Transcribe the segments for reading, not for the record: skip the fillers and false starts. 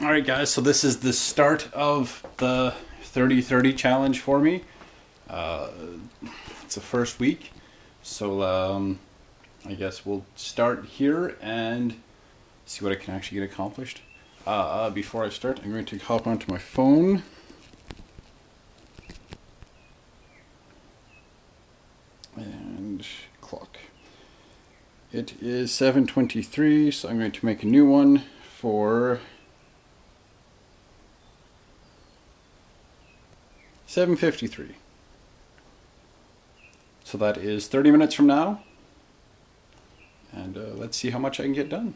Alright guys, so this is the start of the 30-30 challenge for me. It's the first week, so I guess we'll start here and see what I can actually get accomplished. Before I start, I'm going to hop onto my phone. And clock. It is 7:23, so I'm going to make a new one for 7:53. So that is 30 minutes from now, and let's see how much I can get done.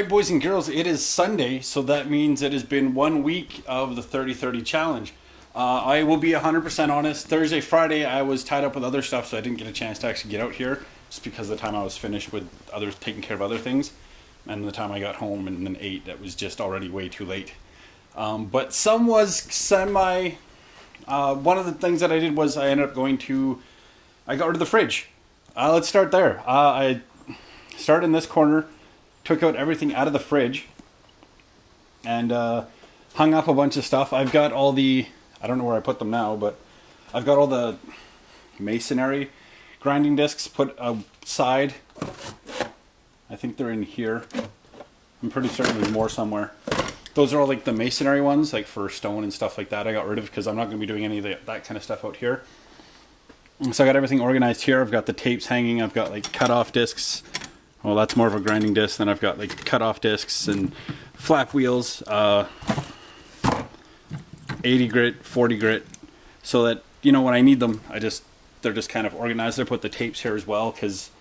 Alright boys and girls, it is Sunday, so that means it has been 1 week of the 30-30 challenge. I will be 100% honest, Thursday, Friday I was tied up with other stuff, so I didn't get a chance to actually get out here, just because of the time I was finished with taking care of other things, and the time I got home and then ate, that was just already way too late. But some was semi... one of the things that I did was I ended up I got rid of the fridge. Let's start there. I started in this corner, took out everything out of the fridge, and hung up a bunch of stuff. I've got all I don't know where I put them now, but I've got all the masonry grinding discs put aside. I think they're in here. I'm pretty certain there's more somewhere. Those are all like the masonry ones, like for stone and stuff like that. I got rid of because I'm not going to be doing any of that kind of stuff out here. So I got everything organized here. I've got the tapes hanging. I've got like cut-off discs. Well, that's more of a grinding disc. Then I've got like cut-off discs and flap wheels, 80 grit, 40 grit, so that, you know, when I need them, they're just kind of organized. I put the tapes here as well because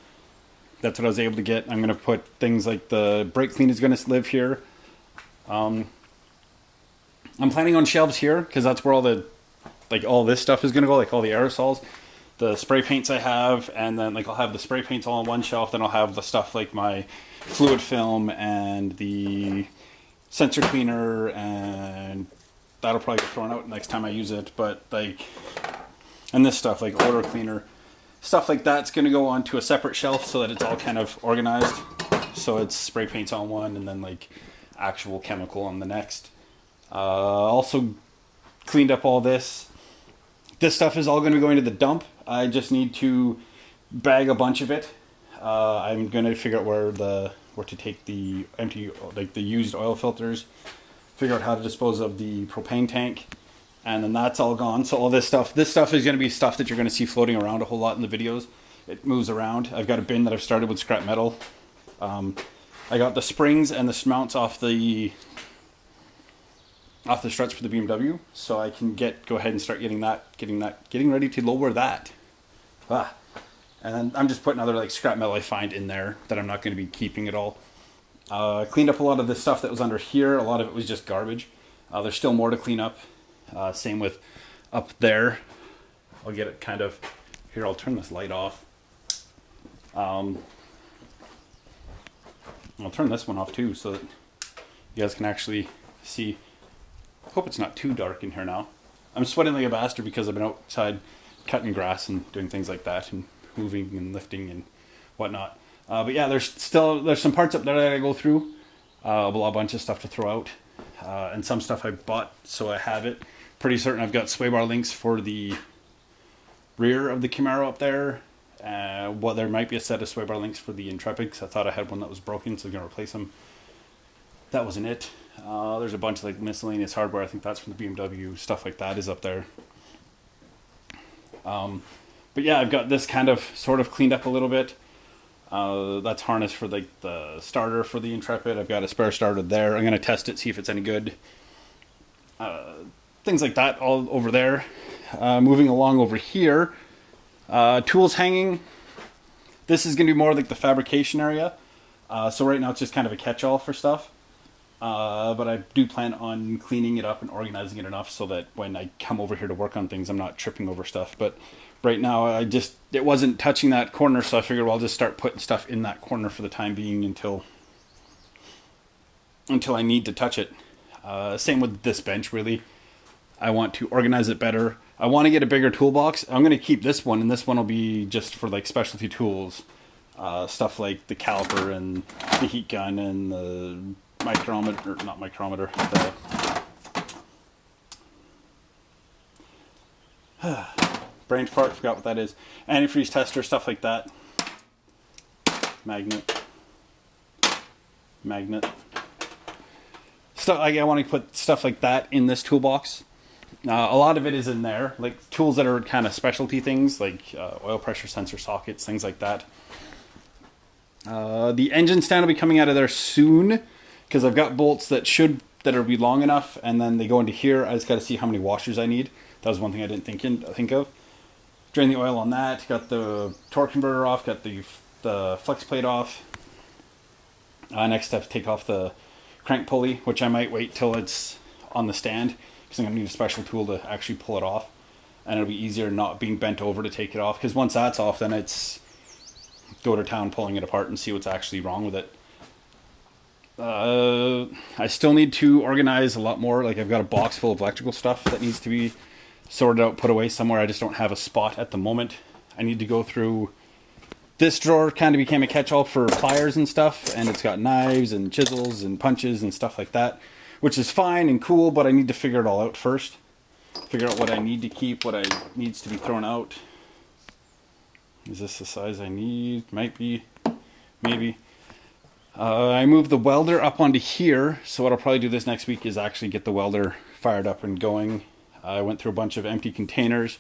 that's what I was able to get. I'm going to put things like the brake clean is going to live here. I'm planning on shelves here because that's where all this stuff is going to go, like all the aerosols. The spray paints I have, and then like I'll have the spray paints all on one shelf, then I'll have the stuff like my fluid film and the sensor cleaner, and that'll probably get thrown out next time I use it, but and this stuff like odor cleaner, stuff like that's going to go onto a separate shelf so that it's all kind of organized. So it's spray paints on one and then like actual chemical on the next. Also cleaned up all this. This stuff is all going to be going to the dump. I just need to bag a bunch of it. I'm going to figure out where to take the empty, like the used oil filters, figure out how to dispose of the propane tank, and then that's all gone. So all this stuff is going to be stuff that you're going to see floating around a whole lot in the videos. It moves around. I've got a bin that I've started with scrap metal. I got the springs and the mounts off the struts for the BMW, so I can go ahead and start getting ready to lower that. And then I'm just putting other like scrap metal I find in there that I'm not going to be keeping at all. Cleaned up a lot of the stuff that was under here. A lot of it was just garbage. There's still more to clean up. Same with up there. I'll get it kind of here. I'll turn this light off. I'll turn this one off too, so that you guys can actually see. Hope it's not too dark in here now. I'm sweating like a bastard because I've been outside cutting grass and doing things like that and moving and lifting and whatnot. But yeah, there's some parts up there that I go through. A bunch of stuff to throw out. And some stuff I bought, so I have it. Pretty certain I've got sway bar links for the rear of the Camaro up there. There might be a set of sway bar links for the Intrepid, because I thought I had one that was broken, so I'm going to replace them. That wasn't it. There's a bunch of like miscellaneous hardware. I think that's from the BMW. Stuff like that is up there. But yeah, I've got this kind of sort of cleaned up a little bit. That's harness for like the starter for the Intrepid. I've got a spare starter there. I'm going to test it, see if it's any good. Things like that all over there. Moving along over here. Tools hanging. This is going to be more like the fabrication area. So right now it's just kind of a catch-all for stuff. But I do plan on cleaning it up and organizing it enough so that when I come over here to work on things, I'm not tripping over stuff. But right now, it wasn't touching that corner, so I figured, well, I'll just start putting stuff in that corner for the time being until I need to touch it. Same with this bench, really. I want to organize it better. I want to get a bigger toolbox. I'm going to keep this one, and this one will be just for like specialty tools. Stuff like the caliper and the heat gun and the micrometer, not micrometer, the branch part, forgot what that is. Antifreeze tester, stuff like that. Magnet. Stuff, I want to put stuff like that in this toolbox. A lot of it is in there, like tools that are kind of specialty things, like oil pressure sensor sockets, things like that. The engine stand will be coming out of there soon, because I've got bolts that'll be long enough, and then they go into here. I just got to see how many washers I need. That was one thing I didn't think of. Drain the oil on that. Got the torque converter off. Got the flex plate off. Next step, take off the crank pulley, which I might wait till it's on the stand, because I'm going to need a special tool to actually pull it off. And it'll be easier not being bent over to take it off, because once that's off, then it's go to town pulling it apart and see what's actually wrong with it. I still need to organize a lot more. Like, I've got a box full of electrical stuff that needs to be sorted out, put away somewhere. I just don't have a spot at the moment. I need to go through. This drawer kind of became a catch-all for pliers and stuff, and it's got knives and chisels and punches and stuff like that, which is fine and cool, but I need to figure it all out first. Figure out what I need to keep, what needs to be thrown out. Is this the size I need? Might be. Maybe. I moved the welder up onto here, so what I'll probably do this next week is actually get the welder fired up and going. I went through a bunch of empty containers.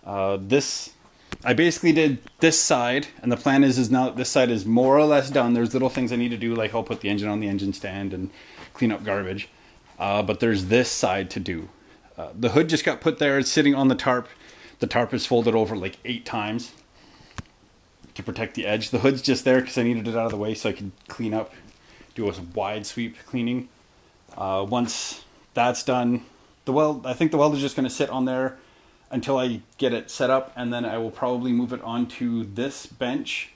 I basically did this side, and the plan is now that this side is more or less done. There's little things I need to do, like I'll put the engine on the engine stand and clean up garbage. But there's this side to do. The hood just got put there. It's sitting on the tarp. The tarp is folded over like 8 times to protect the edge. The hood's just there because I needed it out of the way so I could clean up, do a wide sweep cleaning. Once that's done, I think the welder's just going to sit on there until I get it set up, and then I will probably move it onto this bench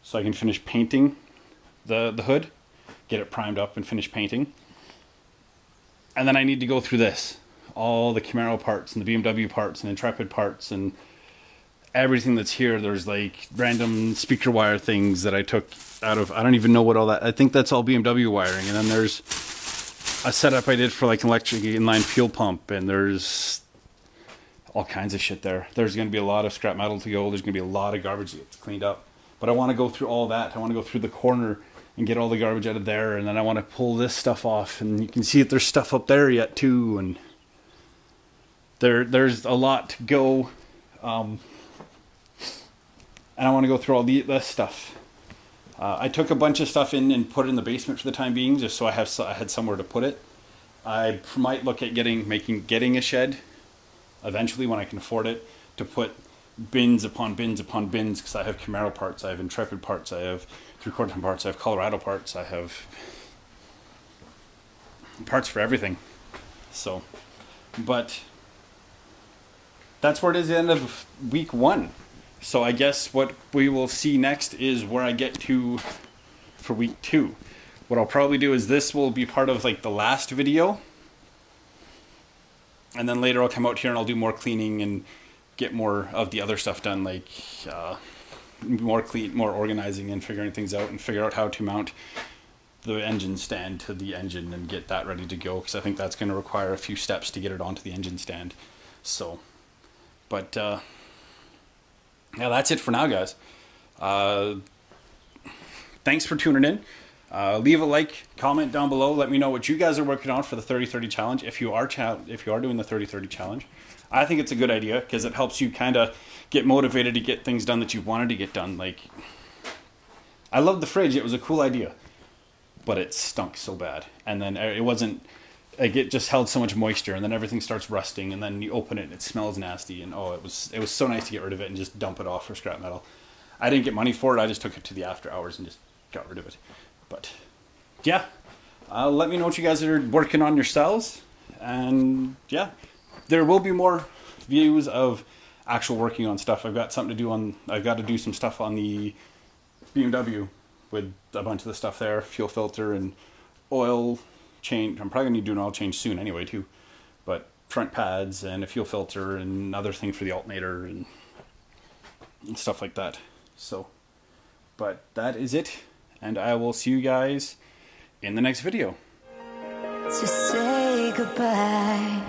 so I can finish painting the hood, get it primed up and finish painting. And then I need to go through this, all the Camaro parts and the BMW parts and Intrepid parts and everything that's here. There's like random speaker wire things that I took out of, I don't even know what all that, I think that's all BMW wiring. And then there's a setup I did for like an electric inline fuel pump, and there's all kinds of shit there. There's going to be a lot of scrap metal to go. There's going to be a lot of garbage that gets cleaned up. But I want to go through all that. I want to go through the corner and get all the garbage out of there, and then I want to pull this stuff off. And you can see that there's stuff up there yet too, and there's a lot to go. And I want to go through all this stuff. I took a bunch of stuff in and put it in the basement for the time being, just so I had somewhere to put it. I might look at getting a shed eventually when I can afford it, to put bins upon bins upon bins, because I have Camaro parts, I have Intrepid parts, I have 3/4 ton parts, I have Colorado parts, I have parts for everything. So, but that's where it is at the end of week 1. So I guess what we will see next is where I get to for week 2. What I'll probably do is this will be part of like the last video. And then later I'll come out here and I'll do more cleaning and get more of the other stuff done, like more organizing and figuring things out, and figure out how to mount the engine stand to the engine and get that ready to go, because I think that's going to require a few steps to get it onto the engine stand. So, but yeah, that's it for now, guys. Thanks for tuning in. Leave a like, comment down below. Let me know what you guys are working on for the 30-30 challenge. If you are doing the 30-30 challenge, I think it's a good idea, because it helps you kind of get motivated to get things done that you wanted to get done. Like, I love the fridge. It was a cool idea, but it stunk so bad. And then it wasn't, like, it just held so much moisture, and then everything starts rusting, and then you open it and it smells nasty. And it was so nice to get rid of it and just dump it off for scrap metal. I didn't get money for it. I just took it to the after hours and just got rid of it. But yeah, let me know what you guys are working on yourselves, and yeah, there will be more views of actual working on stuff. I've got something to do I've got to do some stuff on the BMW with a bunch of the stuff there, fuel filter and oil change. I'm probably gonna do an oil change soon anyway too, but front pads and a fuel filter and another thing for the alternator and stuff like that. So, but that is it. And I will see you guys in the next video. To say goodbye.